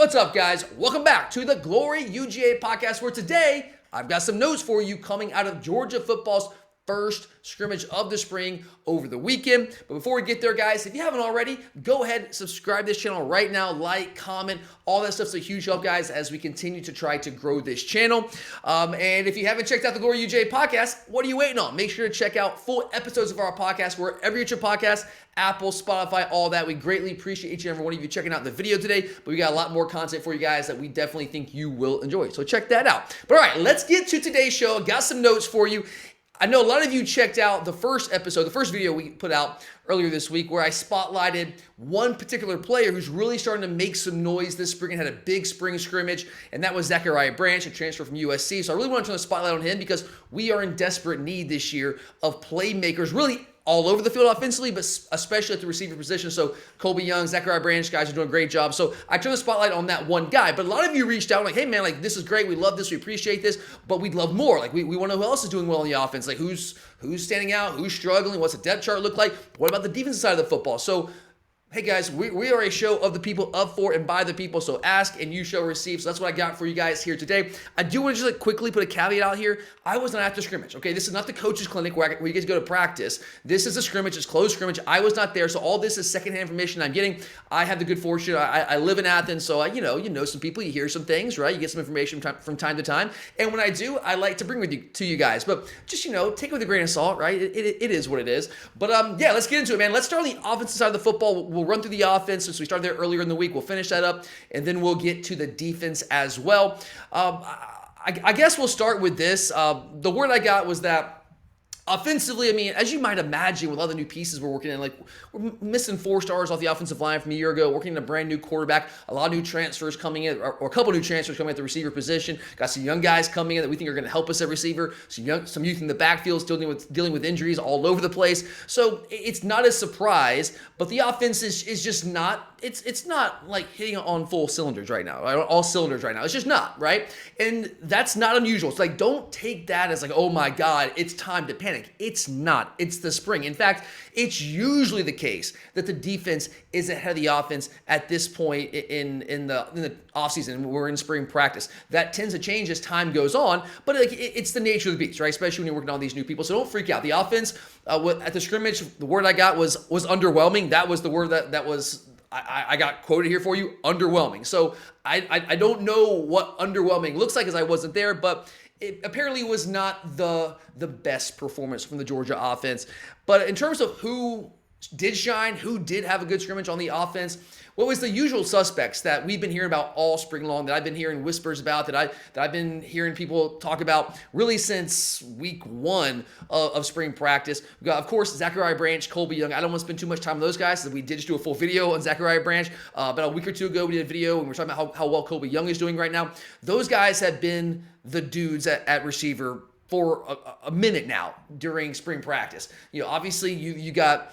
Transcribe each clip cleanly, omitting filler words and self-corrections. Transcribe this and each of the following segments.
What's up, guys? Welcome back to the Glory UGA podcast, where today I've got some notes for you coming out of Georgia football's first scrimmage of the spring over the weekend. But before we get there, guys, if you haven't already, go ahead and subscribe to this channel right now. Like, comment, all that stuff's a huge help, guys, as we continue to try to grow this channel. And if you haven't checked out the Glory UGA podcast, what are you waiting on? Make sure to check out full episodes of our podcast wherever you get your podcast, Apple, Spotify, all that. We greatly appreciate each and every one of you checking out the video today, but we got a lot more content for you guys that we definitely think you will enjoy. So check that out. But all right, let's get to today's show. Got some notes for you. I know a lot of you checked out the first episode, the first video we put out earlier this week, where I spotlighted one particular player who's really starting to make some noise this spring and had a big spring scrimmage, and that was Zachariah Branch, a transfer from USC. So I really want to turn the spotlight on him because we are in desperate need this year of playmakers, really all over the field offensively, but especially at the receiver position. So Colby Young, Zachariah Branch, guys are doing a great job. So I turned the spotlight on that one guy. But a lot of you reached out like, hey man, like this is great. We love this. We appreciate this, but we'd love more. Like we want to know who else is doing well in the offense. Like who's standing out, who's struggling, what's the depth chart look like? What about the defensive side of the football? So hey guys, we are a show of the people, of, for, and by the people, so ask and you shall receive. So that's what I got for you guys here today. I do want to just quickly put a caveat out here. I was not at the scrimmage, okay? This is not the coach's clinic where you guys go to practice. This is a scrimmage, it's closed scrimmage. I was not there, so all this is secondhand information I'm getting. I have the good fortune, I live in Athens, so you know some people, you hear some things, right? You get some information from time to time, and when I do, I like to bring to you guys. But just, take it with a grain of salt, right? It is what it is. But yeah, let's get into it, man. Let's start on the offensive side of the football. We'll run through the offense since we started there earlier in the week. We'll finish that up, and then we'll get to the defense as well. I guess we'll start with this. The word I got was that offensively, I mean, as you might imagine with all the new pieces we're working in, like we're missing 4 stars off the offensive line from a year ago, working in a brand new quarterback, a lot of new transfers coming in, or a couple new transfers coming at the receiver position. Got some young guys coming in that we think are going to help us at receiver. Some youth in the backfield still dealing with injuries all over the place. So it's not a surprise, but the offense is just not, it's not like hitting on full cylinders right now, right? All cylinders right now. It's just not, right? And that's not unusual. It's like, don't take that as like, oh my God, it's time to panic. It's not. It's the spring. In fact, it's usually the case that the defense is ahead of the offense at this point in the offseason. We're in spring practice. That tends to change as time goes on, but it's the nature of the beast, right? Especially when you're working on these new people. So don't freak out. The offense at the scrimmage, the word I got was underwhelming. That was the word that was I got quoted here for you, underwhelming. So I don't know what underwhelming looks like as I wasn't there, but it apparently was not the best performance from the Georgia offense. But in terms of who did shine, who did have a good scrimmage on the offense, what was the usual suspects that we've been hearing about all spring long, that I've been hearing whispers about, that I've been hearing people talk about really since week 1 of spring practice. We got, of course, Zachariah Branch, Colby Young. I don't want to spend too much time on those guys, so we did just do a full video on Zachariah Branch. About a week or two ago, we did a video and we were talking about how well Colby Young is doing right now. Those guys have been the dudes at receiver for a minute now during spring practice. Obviously you got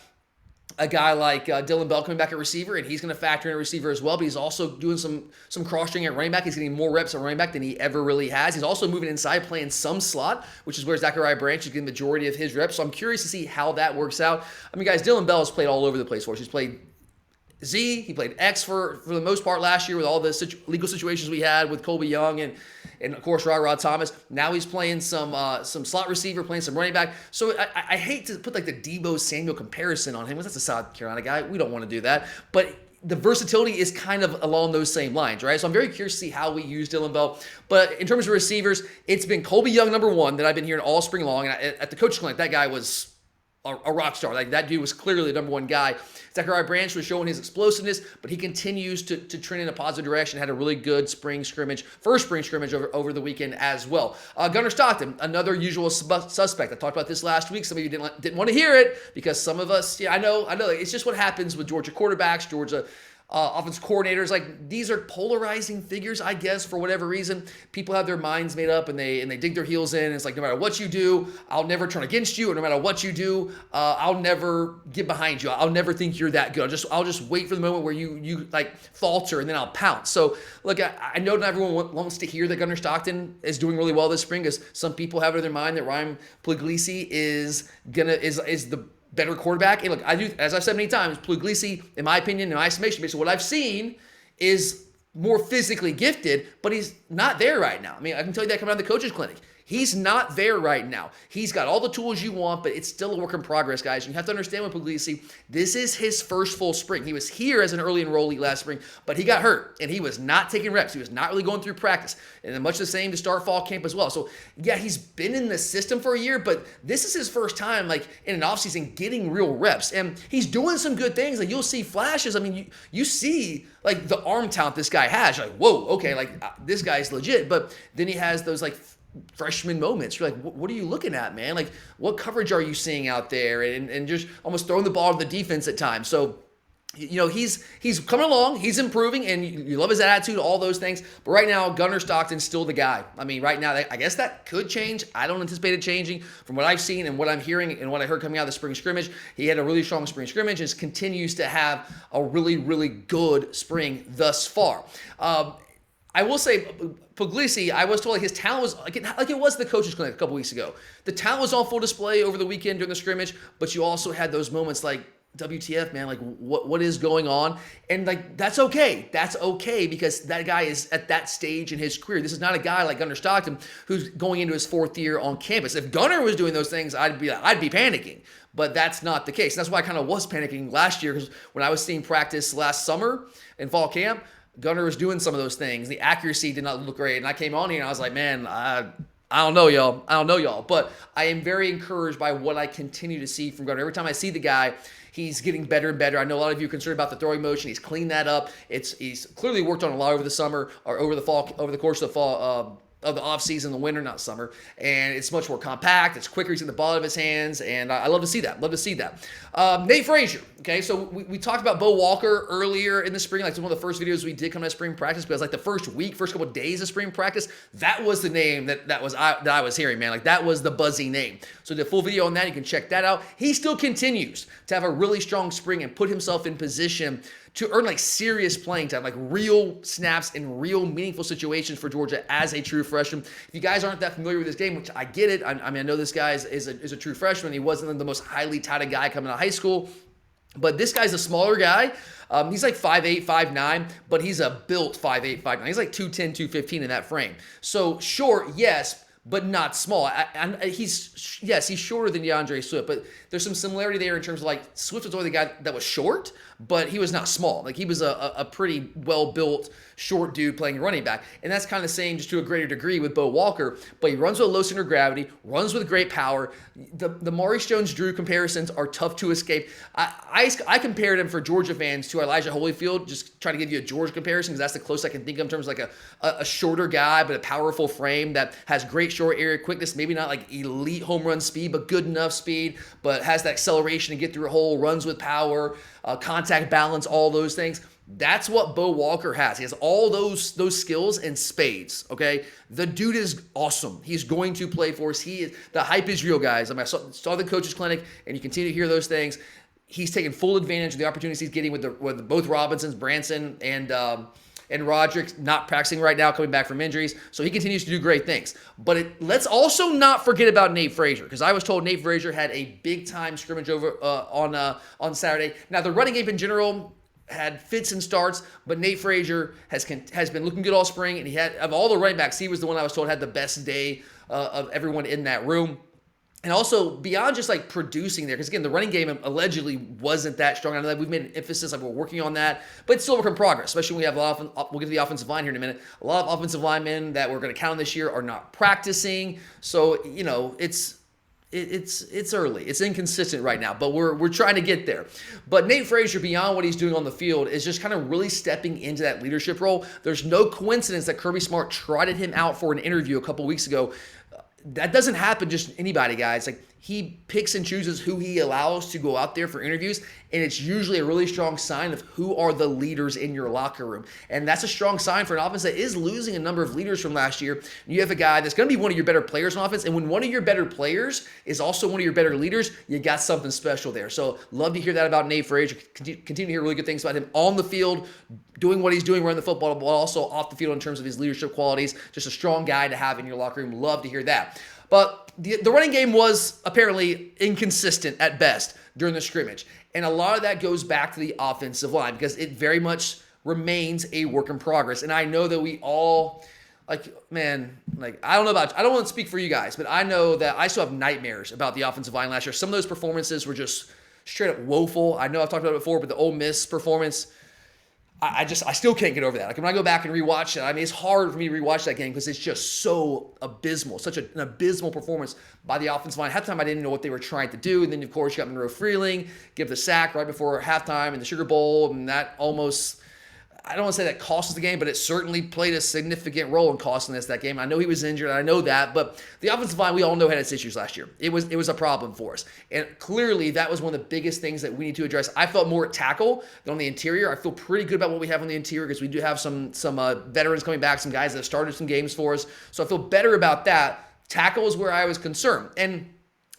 a guy like Dylan Bell coming back at receiver, and he's going to factor in a receiver as well, but he's also doing some cross-training at running back. He's getting more reps at running back than he ever really has. He's also moving inside, playing some slot, which is where Zachariah Branch is getting the majority of his reps. So I'm curious to see how that works out. I mean, guys, Dylan Bell has played all over the place for us. He's played Z, he played X for the most part last year with all the legal situations we had with Colby Young and of course Rod Thomas. Now he's playing some slot receiver, playing some running back. So I hate to put like the Deebo Samuel comparison on him, because that's a South Carolina guy. We don't want to do that. But the versatility is kind of along those same lines, right? So I'm very curious to see how we use Dylan Bell. But in terms of receivers, it's been Colby Young, number 1, that I've been hearing all spring long. And at the coach's clinic, that guy was a rock star. Like, that dude was clearly the number 1 guy. Zachariah Branch was showing his explosiveness, but he continues to trend in a positive direction. Had a really good first spring scrimmage over the weekend as well. Gunnar Stockton, another usual suspect. I talked about this last week. Some of you didn't want to hear it because some of us, I know. It's just what happens with Georgia quarterbacks, Georgia offense coordinators. Like, these are polarizing figures, I guess, for whatever reason. People have their minds made up and they dig their heels in. It's like, no matter what you do, I'll never turn against you, or no matter what you do, I'll never get behind you. I'll never think you're that good. I'll just wait for the moment where you like falter, and then I'll pounce. So look, I know not everyone wants to hear that Gunnar Stockton is doing really well this spring, because some people have it in their mind that Ryan Puglisi is the better quarterback. And look, I do, as I've said many times, Puglisi, in my opinion, in my estimation, based on what I've seen, is more physically gifted, but he's not there right now. I mean, I can tell you that coming out of the coaches clinic. He's not there right now. He's got all the tools you want, but it's still a work in progress, guys. You have to understand with Puglisi, this is his first full spring. He was here as an early enrollee last spring, but he got hurt, and he was not taking reps. He was not really going through practice, and much the same to start fall camp as well. So, yeah, he's been in the system for a year, but this is his first time, like, in an offseason getting real reps, and he's doing some good things. Like, you'll see flashes. I mean, you see, like, the arm talent this guy has. You're like, whoa, okay, like, this guy's legit, but then he has those, like, freshman moments. You're like, what are you looking at, man? Like, what coverage are you seeing out there? And just almost throwing the ball to the defense at times. So, you know, he's coming along, he's improving, and you love his attitude, all those things. But right now, Gunnar Stockton's still the guy. I mean, right now, I guess that could change. I don't anticipate it changing. From what I've seen and what I'm hearing and what I heard coming out of the spring scrimmage, he had a really strong spring scrimmage and continues to have a really, really good spring thus far. I will say, Puglisi, I was told like his talent was like it was the coaches clinic a couple weeks ago. The talent was on full display over the weekend during the scrimmage, but you also had those moments like, WTF, man, like what is going on? And like, that's okay. That's okay because that guy is at that stage in his career. This is not a guy like Gunnar Stockton who's going into his 4th year on campus. If Gunnar was doing those things, I'd be panicking. But that's not the case. And that's why I kind of was panicking last year because when I was seeing practice last summer in fall camp, Gunnar was doing some of those things. The accuracy did not look great. And I came on here and I was like, man, I don't know, y'all. But I am very encouraged by what I continue to see from Gunnar. Every time I see the guy, he's getting better and better. I know a lot of you are concerned about the throwing motion. He's cleaned that up. He's clearly worked on a lot over the summer or over the course of the fall, of the offseason, the winter, not summer. And it's much more compact. It's quicker. He's in the ball of his hands. And I love to see that. Nate Frazier. Okay, so we talked about Bo Walker earlier in the spring. Like, it's one of the first videos we did come out of spring practice because like the first couple of days of spring practice, that was the name that I was hearing, man. Like, that was the buzzy name. So the full video on that, you can check that out. He still continues to have a really strong spring and put himself in position to earn like serious playing time, like real snaps in real meaningful situations for Georgia as a true freshman. If you guys aren't that familiar with this game, which I get it, I mean, I know this guy is a true freshman. He wasn't the most highly touted guy coming out of high school, but this guy's a smaller guy. He's like 5'8", 5'9", but he's a built 5'8", 5'9". He's like 210, 215 in that frame. So short, yes, but not small. He's shorter than DeAndre Swift, but there's some similarity there in terms of like Swift was only the guy that was short, but he was not small. Like, he was a pretty well-built short dude playing running back. And that's kind of the same, just to a greater degree, with Bo Walker. But he runs with a low center of gravity, runs with great power. The Maurice Jones-Drew comparisons are tough to escape. I compared him for Georgia fans to Elijah Holyfield, just trying to give you a Georgia comparison because that's the closest I can think of in terms of like a shorter guy, but a powerful frame that has great short area quickness, maybe not like elite home run speed, but good enough speed, but has that acceleration to get through a hole, runs with power, contact balance, all those things. That's what Bo Walker has. He has all those skills in spades, okay? The dude is awesome. He's going to play for us. The hype is real, guys. I mean, I saw the coaches clinic, and you continue to hear those things. He's taking full advantage of the opportunities he's getting with both Robinsons, Branson, and Roderick not practicing right now, coming back from injuries. So he continues to do great things. But let's also not forget about Nate Frazier, because I was told Nate Frazier had a big-time scrimmage over on Saturday. Now, the running game in general had fits and starts, but Nate Frazier has been looking good all spring, and he had, of all the running backs, he was the one I was told had the best day of everyone in that room. And also, beyond just like producing there, because again, the running game allegedly wasn't that strong. I know that we've made an emphasis, like we're working on that, but it's still a work in progress, especially when we have we'll get to the offensive line here in a minute. A lot of offensive linemen that we're going to count on this year are not practicing. So, you know, it's early. It's inconsistent right now, but we're trying to get there. But Nate Frazier, beyond what he's doing on the field, is just kind of really stepping into that leadership role. There's no coincidence that Kirby Smart trotted him out for an interview a couple weeks ago. That doesn't happen just anybody, guys. Like, he picks and chooses who he allows to go out there for interviews, and it's usually a really strong sign of who are the leaders in your locker room. And that's a strong sign for an offense that is losing a number of leaders from last year. You have a guy that's going to be one of your better players on offense, and when one of your better players is also one of your better leaders, you got something special there. So love to hear that about Nate Frazier. Continue to hear really good things about him on the field, doing what he's doing, running the football, but also off the field in terms of his leadership qualities. Just a strong guy to have in your locker room. Love to hear that. But the running game was apparently inconsistent at best during the scrimmage. And a lot of that goes back to the offensive line, because it very much remains a work in progress. And I know that we all, I don't know about, I don't want to speak for you guys, but I know that I still have nightmares about the offensive line last year. Some of those performances were just straight up woeful. I know I've talked about it before, but the Ole Miss performance, I still can't get over that. Like when I go back and rewatch it, I mean, it's hard for me to rewatch that game because it's just so abysmal, such an abysmal performance by the offensive line. Halftime, I didn't know what they were trying to do. And then, of course, you got Monroe Freeling, give the sack right before halftime in the Sugar Bowl, and that almost, I don't want to say that cost us the game, but it certainly played a significant role in costing us that game. I know he was injured, I know that, but the offensive line, we all know, had its issues last year. It was a problem for us. And clearly, that was one of the biggest things that we need to address. I felt more at tackle than on the interior. I feel pretty good about what we have on the interior because we do have some veterans coming back, some guys that have started some games for us. So I feel better about that. Tackle is where I was concerned. And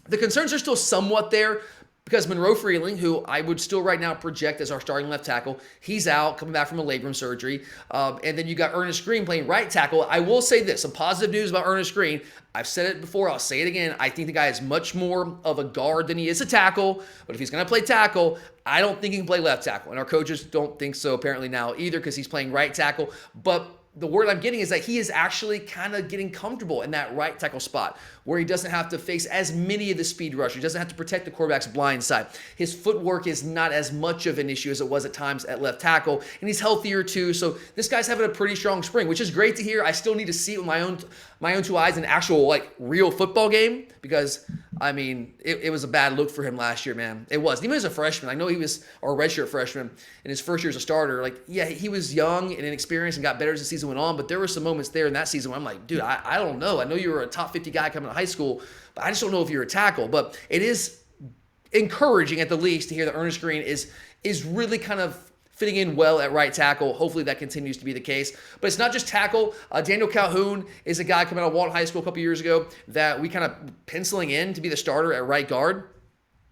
the concerns are still somewhat there, because Monroe Freeling, who I would still right now project as our starting left tackle, he's out, coming back from a labrum surgery. And then you got Ernest Green playing right tackle. I will say this, some positive news about Ernest Green. I've said it before, I'll say it again. I think the guy is much more of a guard than he is a tackle. But if he's going to play tackle, I don't think he can play left tackle. And our coaches don't think so apparently now either because he's playing right tackle. But the word I'm getting is that he is actually kind of getting comfortable in that right tackle spot where he doesn't have to face as many of the speed rushers. He doesn't have to protect the quarterback's blind side. His footwork is not as much of an issue as it was at times at left tackle, and he's healthier too. So this guy's having a pretty strong spring, which is great to hear. I still need to see it with my own two eyes in an actual real football game because, I mean, it was a bad look for him last year, man. It was. Even as a freshman, I know he was a redshirt freshman in his first year as a starter. He was young and inexperienced and got better as the season went on, but there were some moments there in that season where I'm like, dude, I don't know. I know you were a top 50 guy coming out of high school, but I just don't know if you're a tackle. But it is encouraging at the least to hear that Ernest Green is really kind of fitting in well at right tackle. Hopefully that continues to be the case. But it's not just tackle. Daniel Calhoun is a guy coming out of Walton High School a couple years ago that we kind of penciling in to be the starter at right guard.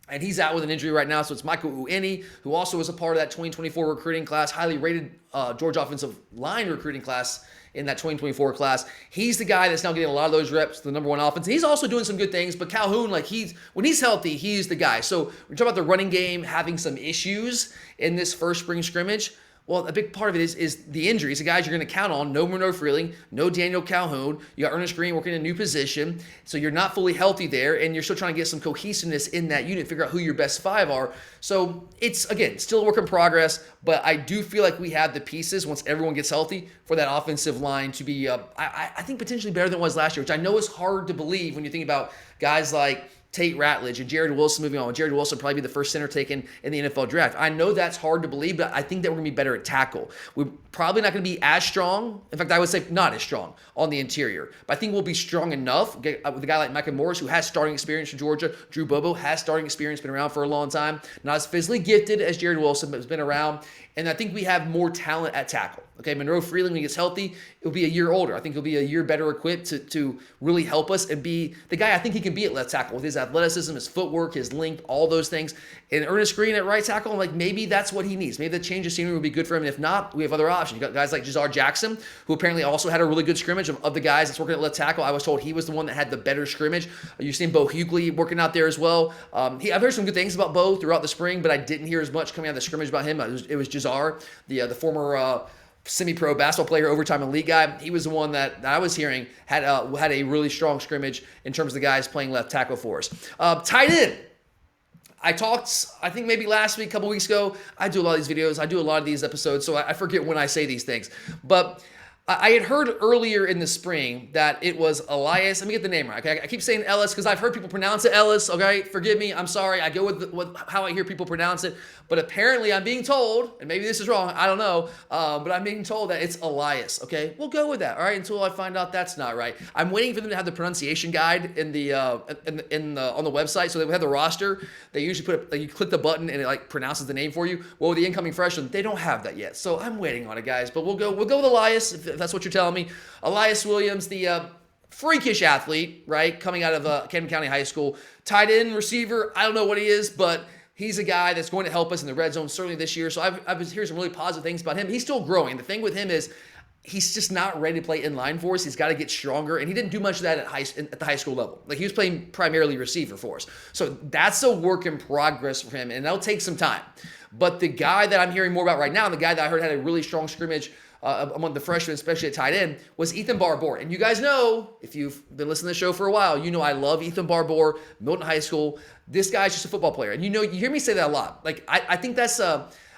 And he's out with an injury right now, so it's Michael Ueni, who also was a part of that 2024 recruiting class, highly rated Georgia offensive line recruiting class in that 2024 class. He's the guy that's now getting a lot of those reps, the number one offense. And he's also doing some good things, but Calhoun, when he's healthy, he's the guy. So we're talking about the running game having some issues in this first spring scrimmage. Well, a big part of it is the injuries. The guys you're going to count on, no Monroe Freeling, no Daniel Calhoun. You got Ernest Green working in a new position, so you're not fully healthy there, and you're still trying to get some cohesiveness in that unit, figure out who your best five are. So it's, again, still a work in progress, but I do feel like we have the pieces, once everyone gets healthy, for that offensive line to be, I think, potentially better than it was last year, which I know is hard to believe when you think about guys like Tate Ratledge and Jared Wilson moving on. Jared Wilson will probably be the first center taken in the NFL draft. I know that's hard to believe, but I think that we're going to be better at tackle. We're probably not going to be as strong. In fact, I would say not as strong on the interior. But I think we'll be strong enough with a guy like Micah Morris, who has starting experience for Georgia. Drew Bobo has starting experience, been around for a long time. Not as physically gifted as Jared Wilson, but has been around. And I think we have more talent at tackle. Okay, Monroe Freeling, when he gets healthy, he'll be a year older. I think he'll be a year better equipped to really help us and be the guy I think he can be at left tackle with his athleticism, his footwork, his length, all those things. And Ernest Green at right tackle, maybe that's what he needs. Maybe the change of scenery would be good for him. And if not, we have other options. You got guys like Jazar Jackson, who apparently also had a really good scrimmage of the guys that's working at left tackle. I was told he was the one that had the better scrimmage. You've seen Bo Hughley working out there as well. I've heard some good things about Bo throughout the spring, but I didn't hear as much coming out of the scrimmage about him. It was Jazar, the former semi-pro basketball player, overtime elite guy. He was the one that I was hearing had a really strong scrimmage in terms of the guys playing left tackle for us. Tight end. I talked, I think maybe last week, a couple weeks ago. I do a lot of these videos. I do a lot of these episodes, so I forget when I say these things. But I had heard earlier in the spring that it was Elias. Let me get the name right. Okay? I keep saying Ellis because I've heard people pronounce it Ellis. Okay, forgive me. I'm sorry. I go with how I hear people pronounce it. But apparently I'm being told, and maybe this is wrong, I don't know, but I'm being told that it's Elias. Okay, we'll go with that. All right, until I find out that's not right. I'm waiting for them to have the pronunciation guide on the website, so they have the roster. They usually you click the button and it pronounces the name for you. Well, with the incoming freshmen, they don't have that yet, so I'm waiting on it, guys. But we'll go with Elias if that's what you're telling me. Elias Williams, the freakish athlete, right, coming out of Camden County High School. Tight end, receiver, I don't know what he is, but he's a guy that's going to help us in the red zone certainly this year. So I've been hearing some really positive things about him. He's still growing. The thing with him is he's just not ready to play in line for us. He's got to get stronger, and he didn't do much of that at the high school level. Like, he was playing primarily receiver for us. So that's a work in progress for him, and that'll take some time. But the guy that I'm hearing more about right now, and the guy that I heard had a really strong scrimmage among the freshmen, especially at tight end, was Ethan Barbour. And you guys know, if you've been listening to the show for a while, you know I love Ethan Barbour, Milton High School. This guy's just a football player. And you hear me say that a lot. Like, I think that's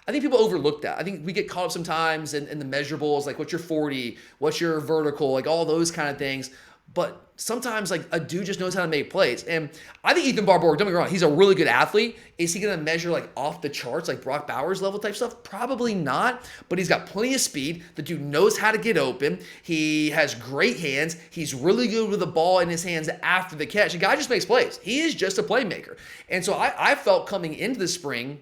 I think people overlook that. I think we get caught up sometimes in the measurables, like what's your 40, what's your vertical, like all those kind of things. But sometimes, like, a dude just knows how to make plays. And I think Ethan Barbour, don't get me wrong, he's a really good athlete. Is he going to measure, like, off the charts, like Brock Bowers level type stuff? Probably not. But he's got plenty of speed. The dude knows how to get open. He has great hands. He's really good with the ball in his hands after the catch. The guy just makes plays. He is just a playmaker. And so I felt coming into the spring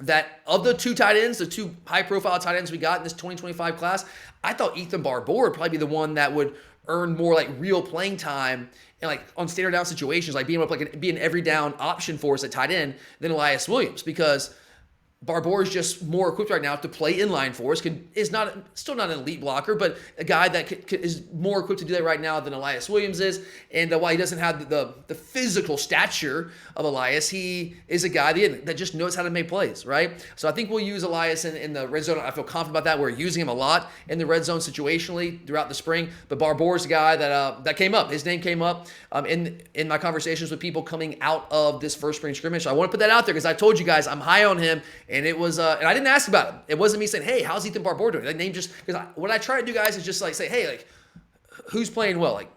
that of the two tight ends, the two high-profile tight ends we got in this 2025 class, I thought Ethan Barbour would probably be the one that would earn more, like, real playing time and, like, on standard down situations, like being able to be an every down option for us at tight end than Elias Williams, because Barbour is just more equipped right now to play inline for us. Still not an elite blocker, but a guy that is more equipped to do that right now than Elias Williams is. And while he doesn't have the physical stature of Elias, he is a guy that just knows how to make plays, right? So I think we'll use Elias in the red zone. I feel confident about that. We're using him a lot in the red zone situationally throughout the spring. But Barbour is a guy that came up. His name came up in my conversations with people coming out of this first spring scrimmage. So I want to put that out there because I told you guys I'm high on him. And it was, and I didn't ask about him. It wasn't me saying, "Hey, how's Ethan Barbour doing?" That name just, because what I try to do, guys, is just like say, "Hey, like, who's playing well?" Like,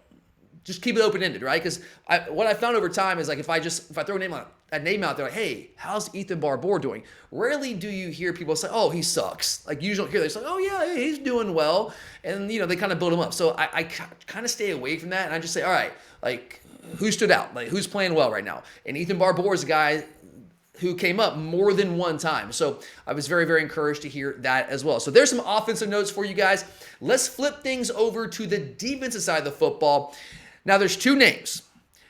just keep it open-ended, right? Because what I found over time is, like, if I throw a name out there, like, "Hey, how's Ethan Barbour doing?" Rarely do you hear people say, "Oh, he sucks." Like, you usually don't hear that. It's like, "Oh yeah, hey, he's doing well," and they kind of build him up. So I kind of stay away from that, and I just say, "All right, like, who stood out? Like, who's playing well right now?" And Ethan Barbour is a guy who came up more than one time. So I was very, very encouraged to hear that as well. So there's some offensive notes for you guys. Let's flip things over to the defensive side of the football. Now, there's two names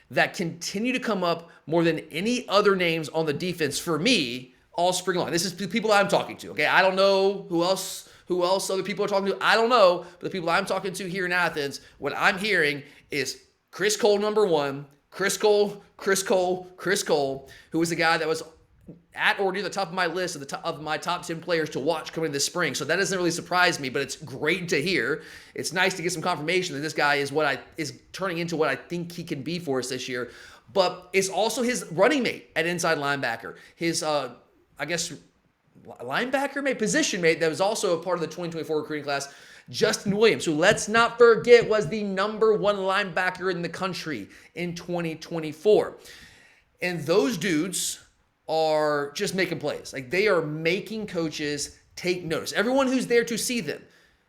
that continue to come up more than any other names on the defense for me all spring long. This is the people I'm talking to, okay? I don't know who else other people are talking to. I don't know, but the people I'm talking to here in Athens, what I'm hearing is Chris Cole, number one, Chris Cole, who was the guy that was at or near the top of my list of my top 10 players to watch coming this spring. So that doesn't really surprise me, but it's great to hear. It's nice to get some confirmation that this guy is turning into what I think he can be for us this year. But it's also his running mate at inside linebacker. His, linebacker mate, position mate that was also a part of the 2024 recruiting class, Justin Williams, who, let's not forget, was the number one linebacker in the country in 2024. And those dudes are just making plays. Like, they are making coaches take notice. Everyone who's there to see them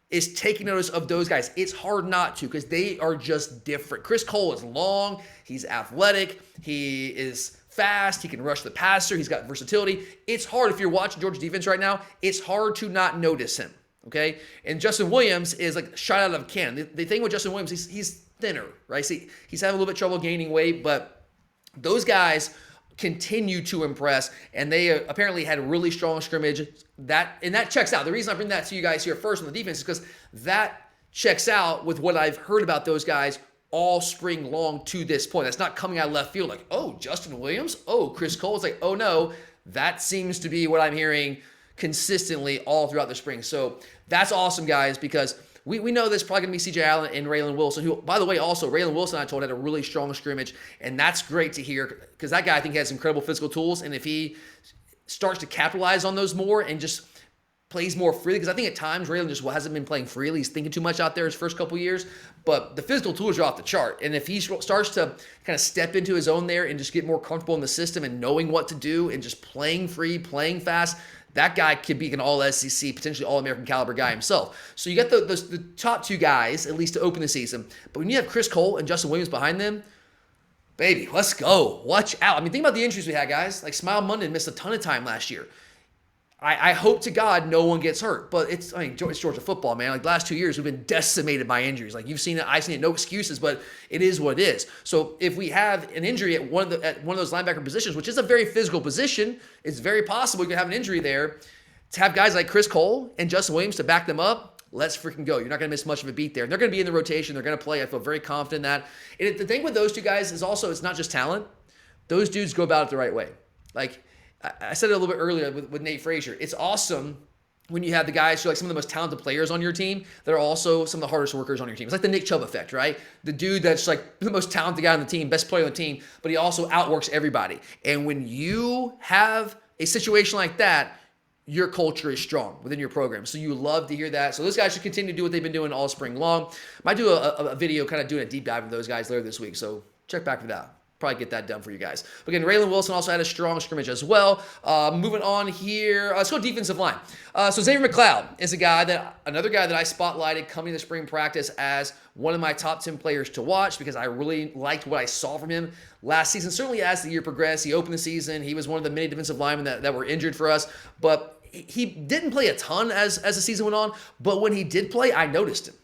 is taking notice of those guys. It's hard not to, because they are just different. Chris Cole is long. He's athletic. He is fast. He can rush the passer. He's got versatility. It's hard, if you're watching Georgia defense right now, it's hard to not notice him, okay? And Justin Williams is like shot out of a cannon. The thing with Justin Williams, he's thinner, right? See, he's having a little bit of trouble gaining weight, but those guys continue to impress, and they apparently had a really strong scrimmage. That checks out. The reason I bring that to you guys here first on the defense is because that checks out with what I've heard about those guys all spring long to this point. That's not coming out of left field like, "Oh, Justin Williams, oh, Chris Cole." It's like, oh no, that seems to be what I'm hearing consistently all throughout the spring. So that's awesome, guys, because we know this is probably going to be C.J. Allen and Raylan Wilson, who, by the way, also Raylan Wilson, I told, had a really strong scrimmage, and that's great to hear, because that guy, I think, has incredible physical tools, and if he starts to capitalize on those more and just plays more freely, because I think at times Raylan just hasn't been playing freely. He's thinking too much out there his first couple years, but the physical tools are off the chart, and if he starts to kind of step into his own there and just get more comfortable in the system and knowing what to do and just playing free, playing fast, that guy could be an all-SEC, potentially all-American caliber guy himself. So you got the top two guys, at least to open the season. But when you have Chris Cole and Justin Williams behind them, baby, let's go. Watch out. I mean, think about the injuries we had, guys. Like, Smile Munden missed a ton of time last year. I hope to God no one gets hurt, but it's Georgia football, man. Like, the last 2 years, we've been decimated by injuries. Like, you've seen it, I've seen it, no excuses, but it is what it is. So if we have an injury at one of those linebacker positions, which is a very physical position, it's very possible you can have an injury there. To have guys like Chris Cole and Justin Williams to back them up, let's freaking go. You're not going to miss much of a beat there. And they're going to be in the rotation. They're going to play. I feel very confident in that. And the thing with those two guys is also it's not just talent. Those dudes go about it the right way. Like I said it a little bit earlier with Nate Frazier. It's awesome when you have the guys who are like some of the most talented players on your team that are also some of the hardest workers on your team. It's like the Nick Chubb effect, right? The dude that's like the most talented guy on the team, best player on the team, but he also outworks everybody. And when you have a situation like that, your culture is strong within your program. So you love to hear that. So those guys should continue to do what they've been doing all spring long. Might do a video kind of doing a deep dive into those guys later this week. So check back for that. Probably get that done for you guys. But again, Raylan Wilson also had a strong scrimmage as well. Moving on here, let's go defensive line. So Xavier McLeod is another guy that I spotlighted coming to spring practice as one of my top 10 players to watch because I really liked what I saw from him last season. Certainly as the year progressed, he opened the season. He was one of the many defensive linemen that were injured for us, but he didn't play a ton as the season went on. But when he did play, I noticed him.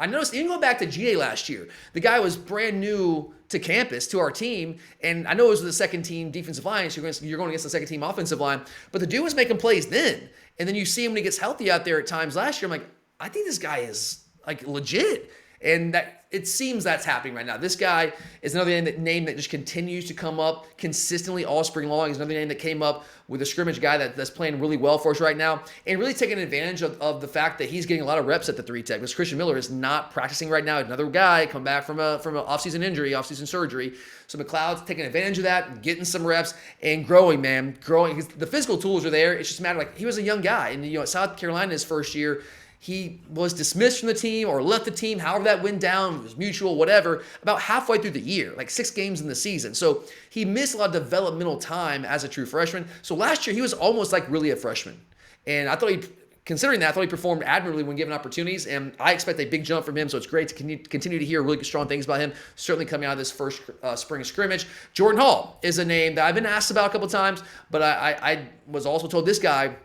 Even going back to GA last year, the guy was brand new to campus, to our team, and I know it was with the second team defensive line, so you're going against the second team offensive line, but the dude was making plays then. And then you see him when he gets healthy out there at times last year. I'm like, I think this guy is like legit. And that it seems that's happening right now. This guy is another name that just continues to come up consistently all spring long. He's another name that came up with a scrimmage guy that's playing really well for us right now and really taking advantage of the fact that he's getting a lot of reps at the 3 tech because Christian Miller is not practicing right now. Another guy come back from an offseason injury, offseason surgery. So McLeod's taking advantage of that, getting some reps and growing, man. Growing. The physical tools are there. It's just a matter like he was a young guy. And, at South Carolina his first year, he was dismissed from the team or left the team, however that went down, it was mutual, whatever, about halfway through the year, like 6 games in the season. So he missed a lot of developmental time as a true freshman. So last year, he was almost like really a freshman. And I thought he performed admirably when given opportunities, and I expect a big jump from him, so it's great to continue to hear really strong things about him, certainly coming out of this first spring scrimmage. Jordan Hall is a name that I've been asked about a couple times, but I was also told this guy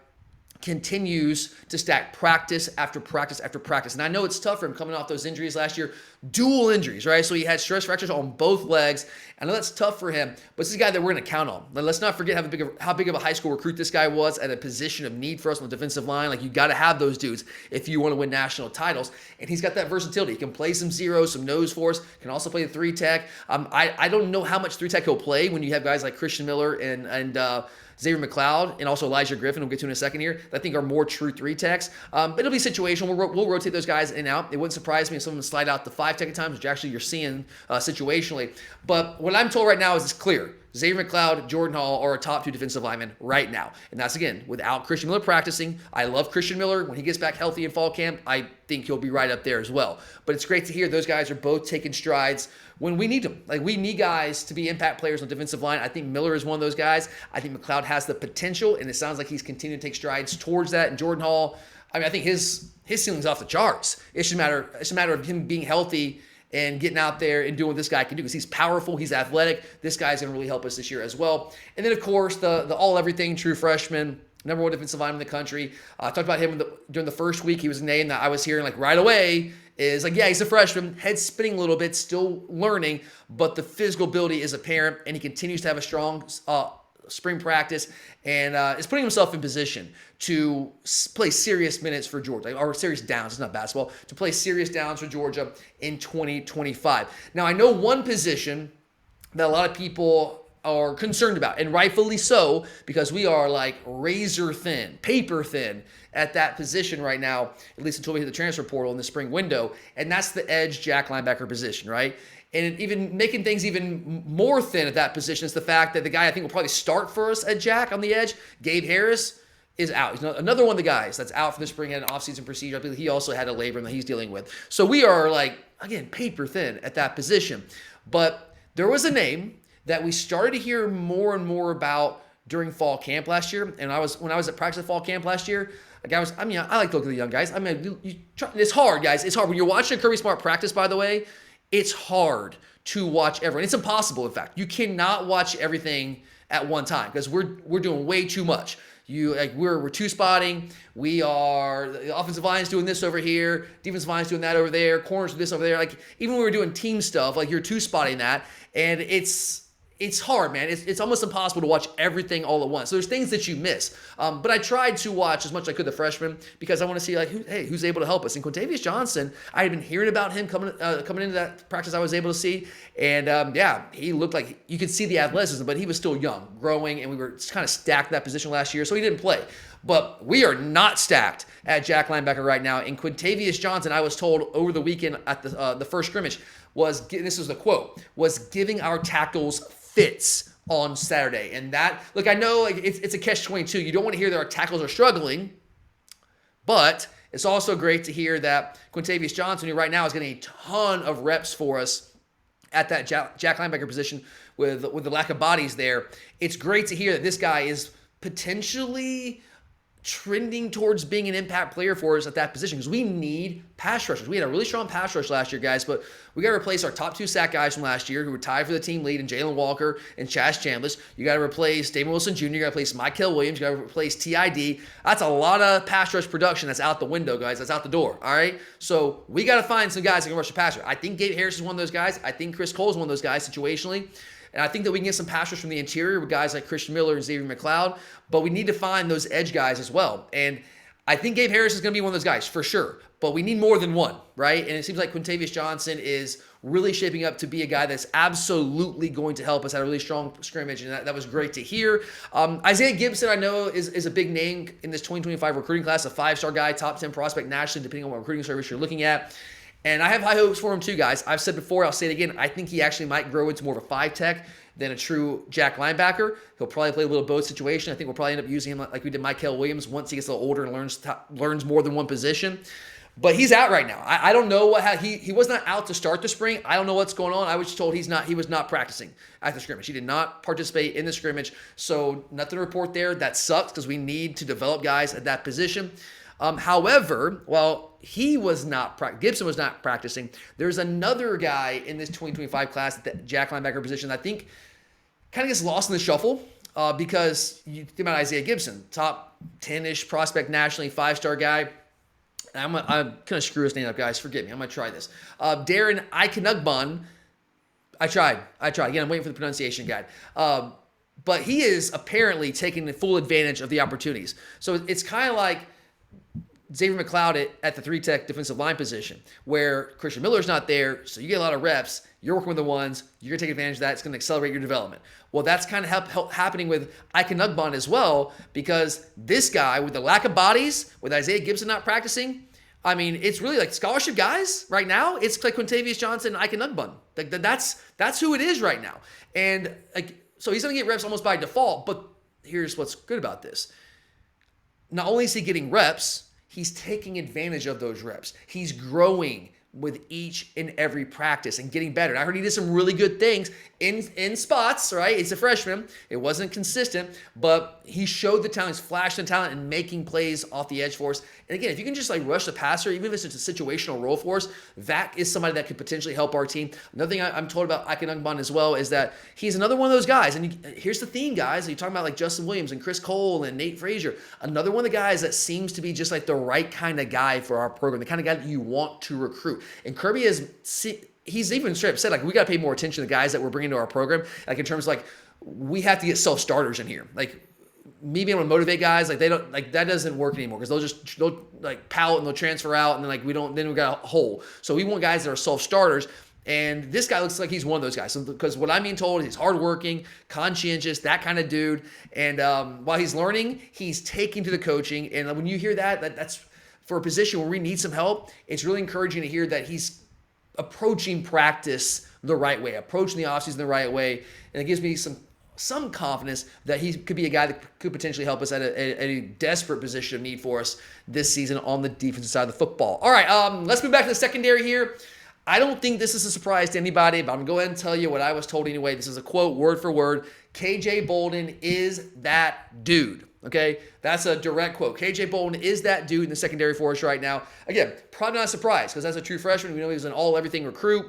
continues to stack practice after practice after practice. And I know it's tough for him coming off those injuries last year, dual injuries, right? So he had stress fractures on both legs. I know that's tough for him, but this is a guy that we're going to count on. Let's not forget how big of a high school recruit this guy was at a position of need for us on the defensive line. Like, you got to have those dudes if you want to win national titles. And he's got that versatility. He can play some zeros, some nose fours, can also play the 3 tech. I don't know how much 3 tech he'll play when you have guys like Christian Miller and Xavier McLeod and also Elijah Griffin, we'll get to in a second here, that I think are more true 3 techs. But it'll be situational. We'll rotate those guys in and out. It wouldn't surprise me if some of them slide out the 5 tech at times, which actually you're seeing situationally. But what I'm told right now is it's clear. Xavier McLeod, Jordan Hall are our top 2 defensive linemen right now. And that's, again, without Christian Miller practicing. I love Christian Miller. When he gets back healthy in fall camp, I think he'll be right up there as well. But it's great to hear those guys are both taking strides when we need them. Like, we need guys to be impact players on the defensive line. I think Miller is one of those guys. I think McLeod has the potential, and it sounds like he's continuing to take strides towards that. And Jordan Hall, I think his ceiling's off the charts. It's just a matter of him being healthy and getting out there and doing what this guy can do, because he's powerful, he's athletic. This guy's going to really help us this year as well. And then, of course, the all-everything true freshman, number 1 defensive lineman in the country. I talked about him during the first week. He was a name that I was hearing like right away is like, yeah, he's a freshman, head spinning a little bit, still learning, but the physical ability is apparent, and he continues to have a strong spring practice and is putting himself in position to play serious minutes for Georgia, or serious downs, it's not basketball, to play serious downs for Georgia in 2025. Now, I know one position that a lot of people are concerned about, and rightfully so, because we are like razor thin, paper thin at that position right now, at least until we hit the transfer portal in the spring window, and that's the edge jack linebacker position, right? And even making things even more thin at that position is the fact that the guy I think will probably start for us at jack on the edge, Gabe Harris, is out. He's another one of the guys that's out for the spring, had an offseason procedure. I believe he also had a labrum that he's dealing with. So we are like, again, paper thin at that position. But there was a name that we started to hear more and more about during fall camp last year. And when I was at practice at fall camp last year, I like to look at the young guys. It's hard, guys. It's hard. When you're watching a Kirby Smart practice, by the way, it's hard to watch everyone. It's impossible, in fact. You cannot watch everything at one time because we're doing way too much. We're two spotting. The offensive line's doing this over here, defensive line's doing that over there, corners do this over there. Like, even when we're doing team stuff, like, you're two spotting that, and it's it's hard, man. It's almost impossible to watch everything all at once. So there's things that you miss. But I tried to watch as much as I could the freshman because I want to see like who's able to help us. And Quintavious Johnson, I had been hearing about him coming into that practice I was able to see, and he looked like you could see the athleticism, but he was still young, growing, and we were kind of stacked that position last year, so he didn't play. But we are not stacked at Jack linebacker right now. And Quintavious Johnson, I was told over the weekend at the first scrimmage, this was the quote, was giving our tackles fits on Saturday. And that, look, I know like it's a catch-22. You don't want to hear that our tackles are struggling, but it's also great to hear that Quintavious Johnson, who right now is getting a ton of reps for us at that Jack linebacker position with the lack of bodies there. It's great to hear that this guy is potentially trending towards being an impact player for us at that position because we need pass rushers. We had a really strong pass rush last year, guys, but we got to replace our top 2 sack guys from last year who were tied for the team lead in Jalen Walker and Chaz Chambliss. You got to replace Damon Wilson Jr. You got to replace Mykel Williams. You got to replace TID. That's a lot of pass rush production that's out the window, guys. That's out the door, all right? So we got to find some guys that can rush the passer. I think Gabe Harris is one of those guys. I think Chris Cole is one of those guys situationally. And I think that we can get some pass rush from the interior with guys like Christian Miller and Xavier McLeod, but we need to find those edge guys as well. And I think Gabe Harris is going to be one of those guys for sure, but we need more than one, right? And it seems like Quintavious Johnson is really shaping up to be a guy that's absolutely going to help us at a really strong scrimmage, and that was great to hear. Isaiah Gibson, I know, is a big name in this 2025 recruiting class, a 5-star guy, top 10 prospect nationally, depending on what recruiting service you're looking at. And I have high hopes for him too, guys. I've said before, I'll say it again, I think he actually might grow into more of a 5-tech than a true Jack linebacker. He'll probably play a little both situation. I think we'll probably end up using him like we did Mykel Williams once he gets a little older and learns more than one position. But he's out right now. I don't know he was not out to start the spring. I don't know what's going on. I was told he was not practicing at the scrimmage. He did not participate in the scrimmage. So nothing to report there. That sucks because we need to develop guys at that position. However, while Gibson was not practicing, there's another guy in this 2025 class at the Jack linebacker position that I think kind of gets lost in the shuffle because you think about Isaiah Gibson, top 10-ish prospect nationally, 5-star guy. I'm going to screw his name up, guys. Forgive me. I'm going to try this. Darren Ikenugbun. I tried. Again, I'm waiting for the pronunciation guide. But he is apparently taking the full advantage of the opportunities. So it's kind of like Xavier McLeod at the 3-tech defensive line position, where Christian Miller's not there, so you get a lot of reps. You're working with the ones. You're going to take advantage of that. It's going to accelerate your development. Well, that's kind of happening with Ikenugbun as well, because this guy, with the lack of bodies, with Isaiah Gibson not practicing, I mean, it's really like scholarship guys right now. It's like Quintavious Johnson and Ikenugbun. Like that's who it is right now. And so he's going to get reps almost by default, but here's what's good about this. Not only is he getting reps, he's taking advantage of those reps. He's growing with each and every practice and getting better. And I heard he did some really good things in spots, right? It's a freshman. It wasn't consistent, but he showed the talent. He's flashed the talent and making plays off the edge for us. And again, if you can just like rush the passer, even if it's a situational role for us, that is somebody that could potentially help our team. Another thing I'm told about Ikenugbun as well is that he's another one of those guys. And here's the theme, guys. You're talking about like Justin Williams and Chris Cole and Nate Frazier. Another one of the guys that seems to be just like the right kind of guy for our program, the kind of guy that you want to recruit. And Kirby he's even straight up said, like, we got to pay more attention to the guys that we're bringing to our program. Like, in terms of, like, we have to get self-starters in here. Like, me being able to motivate guys, like, they don't, like, that doesn't work anymore because they'll like, pout and they'll transfer out and then, like, then we got a hole. So we want guys that are self-starters. And this guy looks like he's one of those guys. So, because what I'm being told is he's hardworking, conscientious, that kind of dude. And while he's learning, he's taking to the coaching. And when you hear that's for a position where we need some help, it's really encouraging to hear that he's approaching practice the right way, approaching the offseason the right way. And it gives me some confidence that he could be a guy that could potentially help us at a desperate position of need for us this season on the defensive side of the football. All right, let's move back to the secondary here. I don't think this is a surprise to anybody, but I'm going to go ahead and tell you what I was told anyway. This is a quote, word for word. KJ Bolden is that dude. Okay, that's a direct quote. KJ Bolden is that dude in the secondary for us right now. Again, probably not a surprise because as a true freshman, we know he was an all-everything recruit.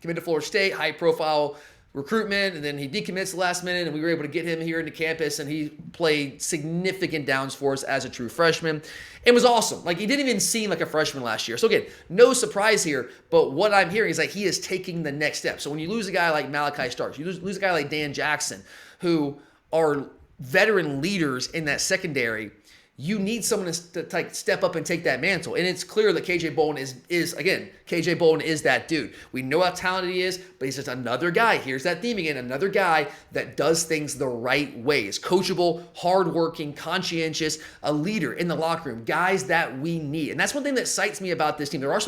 Committed to Florida State, high-profile recruitment, and then he decommits the last minute, and we were able to get him here into campus, and he played significant downs for us as a true freshman. It was awesome. Like, he didn't even seem like a freshman last year. So again, no surprise here, but what I'm hearing is that he is taking the next step. So when you lose a guy like Malachi Starks, you lose a guy like Dan Jackson, who are veteran leaders in that secondary, you need someone to like step up and take that mantle. And it's clear that KJ Bolden is again, KJ Bolden is that dude. We know how talented he is, but he's just another guy. Here's that theme again. Another guy that does things the right way. Is coachable, hardworking, conscientious, a leader in the locker room. Guys that we need. And that's one thing that excites me about this team. There are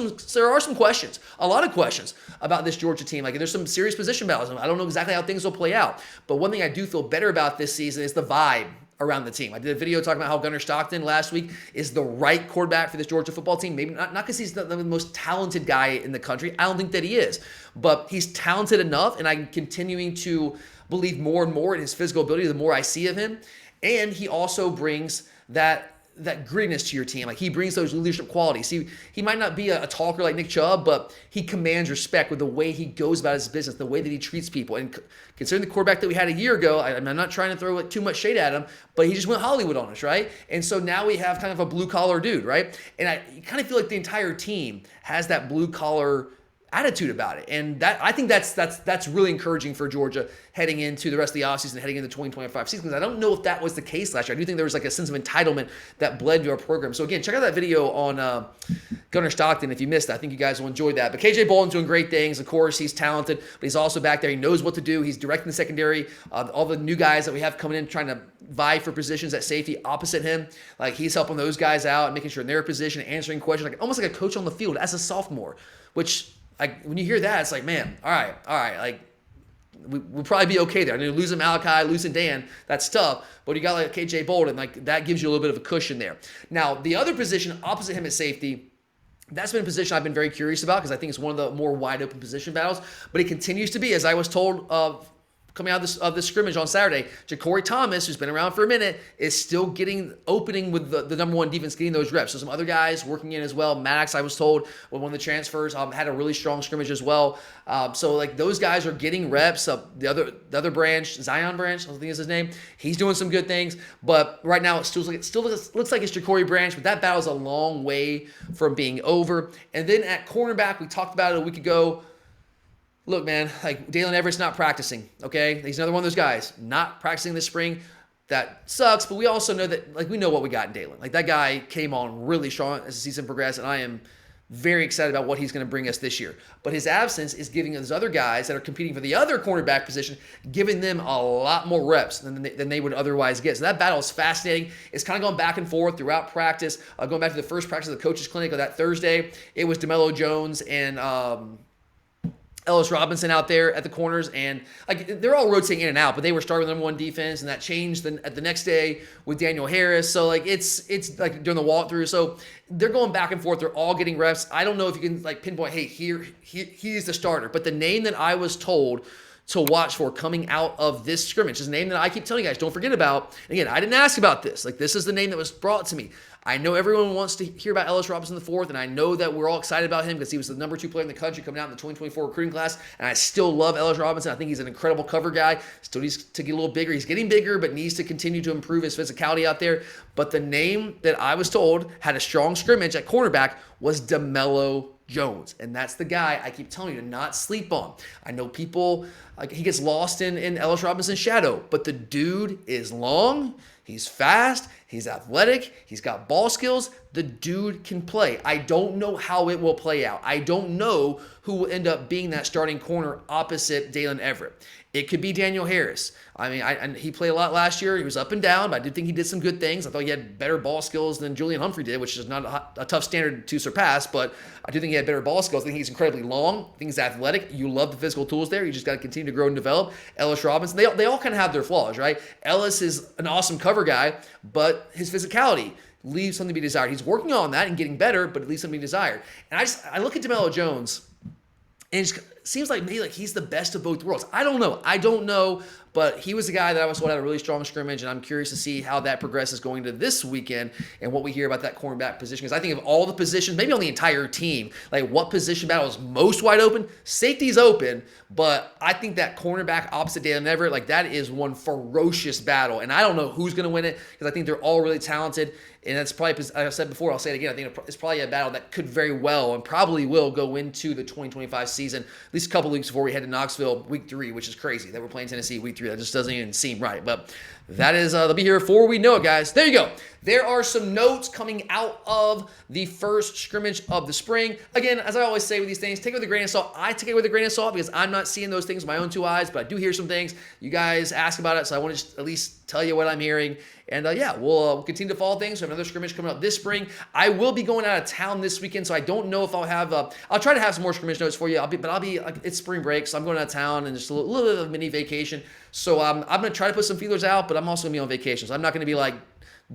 some questions, a lot of questions about this Georgia team. Like, there's some serious position battles. I don't know exactly how things will play out. But one thing I do feel better about this season is the vibe around the team. I did a video talking about how Gunnar Stockton last week is the right quarterback for this Georgia football team. Maybe not because he's the most talented guy in the country. I don't think that he is. But he's talented enough, and I'm continuing to believe more and more in his physical ability the more I see of him. And he also brings that grittiness to your team. Like, he brings those leadership qualities. He might not be a talker like Nick Chubb, but he commands respect with the way he goes about his business, the way that he treats people. And considering the quarterback that we had a year ago, I'm not trying to throw too much shade at him, but he just went Hollywood on us, right? And so now we have kind of a blue-collar dude, right? And you kind of feel like the entire team has that blue-collar attitude about it. And I think that's really encouraging for Georgia heading into the rest of the offseason, heading into the 2025 season, because I don't know if that was the case last year. I do think there was like a sense of entitlement that bled into our program. So again, check out that video on Gunnar Stockton if you missed it. I think you guys will enjoy that. But KJ Bolden's doing great things. Of course, he's talented, but he's also back there. He knows what to do. He's directing the secondary. All the new guys that we have coming in trying to vie for positions at safety opposite him. Like, he's helping those guys out and making sure in their position, answering questions, like almost like a coach on the field as a sophomore, which, like, when you hear that, it's like, man, all right, like, we'll probably be okay there. I mean, losing Malachi, losing Dan, that's tough, but you got like KJ Bolden, like, that gives you a little bit of a cushion there. Now, the other position opposite him at safety, that's been a position I've been very curious about because I think it's one of the more wide open position battles, but it continues to be, as I was told coming out of this scrimmage on Saturday, Ja'Cory Thomas, who's been around for a minute, is still opening with the number one defense, getting those reps. So some other guys working in as well. Maddox, I was told, with one of the transfers, had a really strong scrimmage as well. So like, those guys are getting reps. The other branch, Zion Branch, I think is his name. He's doing some good things. But right now it still looks like it's Ja'Cory Branch, but that battle's a long way from being over. And then at cornerback, we talked about it a week ago. Look, man, like, Dalen Everett's not practicing, okay? He's another one of those guys, not practicing this spring. That sucks, but we also know that, like, we know what we got in Dalen. Like, that guy came on really strong as the season progressed, and I am very excited about what he's going to bring us this year. But his absence is giving those other guys that are competing for the other cornerback position, giving them a lot more reps than they would otherwise get. So that battle is fascinating. It's kind of going back and forth throughout practice. Going back to the first practice of the coaches clinic of that Thursday, it was DeMello Jones and Ellis Robinson out there at the corners, and like, they're all rotating in and out, but they were starting with number one defense, and that changed at the next day with Daniel Harris. So like, it's like during the walkthrough. So they're going back and forth. They're all getting reps. I don't know if you can like pinpoint, hey, he's the starter, but the name that I was told to watch for coming out of this scrimmage is a name that I keep telling you guys, don't forget about. Again, I didn't ask about this. Like, this is the name that was brought to me. I know everyone wants to hear about Ellis Robinson IV, and I know that we're all excited about him because he was the number 2 player in the country coming out in the 2024 recruiting class, and I still love Ellis Robinson. I think he's an incredible cover guy. Still needs to get a little bigger. He's getting bigger, but needs to continue to improve his physicality out there. But the name that I was told had a strong scrimmage at cornerback was DeMello Jones, and that's the guy I keep telling you to not sleep on. I know people, like, he gets lost in Ellis Robinson's shadow, but the dude is long, he's fast, he's athletic, he's got ball skills. The dude can play. I don't know how it will play out. I don't know who will end up being that starting corner opposite Dalen Everett. It could be Daniel Harris. I mean, he played a lot last year. He was up and down, but I did think he did some good things. I thought he had better ball skills than Julian Humphrey did, which is not a tough standard to surpass, but I do think he had better ball skills. I think he's incredibly long. I think he's athletic. You love the physical tools there. You just got to continue to grow and develop. Ellis Robinson, they all kind of have their flaws, right? Ellis is an awesome cover guy, but his physicality leaves something to be desired. He's working on that and getting better, but it leaves something to be desired. And I look at DeMello Jones, and seems like maybe like he's the best of both worlds. I don't know. But he was a guy that I was told had a really strong scrimmage, and I'm curious to see how that progresses going to this weekend and what we hear about that cornerback position. Because I think of all the positions, maybe on the entire team, like what position battle is most wide open? Safety's open, but I think that cornerback opposite Dalen Everett, like that is one ferocious battle. And I don't know who's going to win it because I think they're all really talented. And that's probably, as I said before, I'll say it again, I think it's probably a battle that could very well and probably will go into the 2025 season, at least a couple weeks before we head to Knoxville week 3, which is crazy that we're playing Tennessee week 3. That just doesn't even seem right. But that is, they'll be here before we know it, guys. There you go. There are some notes coming out of the first scrimmage of the spring. Again, as I always say with these things, take it with a grain of salt. I take it with a grain of salt because I'm not seeing those things with my own 2 eyes, but I do hear some things. You guys ask about it, so I want to just at least tell you what I'm hearing. And yeah, we'll continue to follow things. We have another scrimmage coming up this spring. I will be going out of town this weekend, so I don't know if I'll have. I'll try to have some more scrimmage notes for you. It's spring break, so I'm going out of town and just a little bit of a mini vacation. So I'm going to try to put some feelers out, but I'm also going to be on vacation, so I'm not going to be like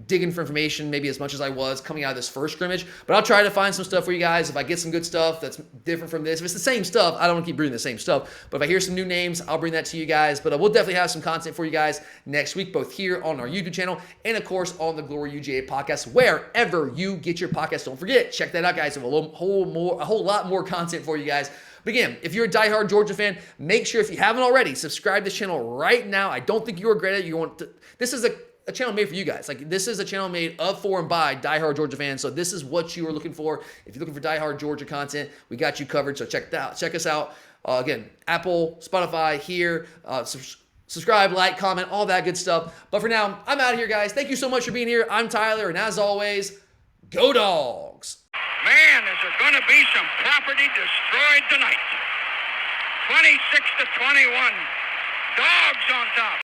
digging for information maybe as much as I was coming out of this first scrimmage, but I'll try to find some stuff for you guys. If I get some good stuff that's different from this, if it's the same stuff, I don't want to keep bringing the same stuff, but if I hear some new names, I'll bring that to you guys. But we'll definitely have some content for you guys next week, both here on our YouTube channel and of course on the Glory UGA podcast, wherever you get your podcast. Don't forget, check that out, guys. We have a whole lot more content for you guys. But again, if you're a diehard Georgia fan, make sure, if you haven't already, subscribe to this channel right now. I don't think you'll regret it. This is a channel made for you guys. Like, this is a channel made of, for, and by diehard Georgia fans. So this is what you are looking for. If you're looking for diehard Georgia content, we got you covered. So check that out. Check us out. Again, Apple, Spotify here. Subscribe, like, comment, all that good stuff. But for now, I'm out of here, guys. Thank you so much for being here. I'm Tyler, and as always, go Dogs! Man, is there going to be some property destroyed tonight. 26-21. Dogs on top.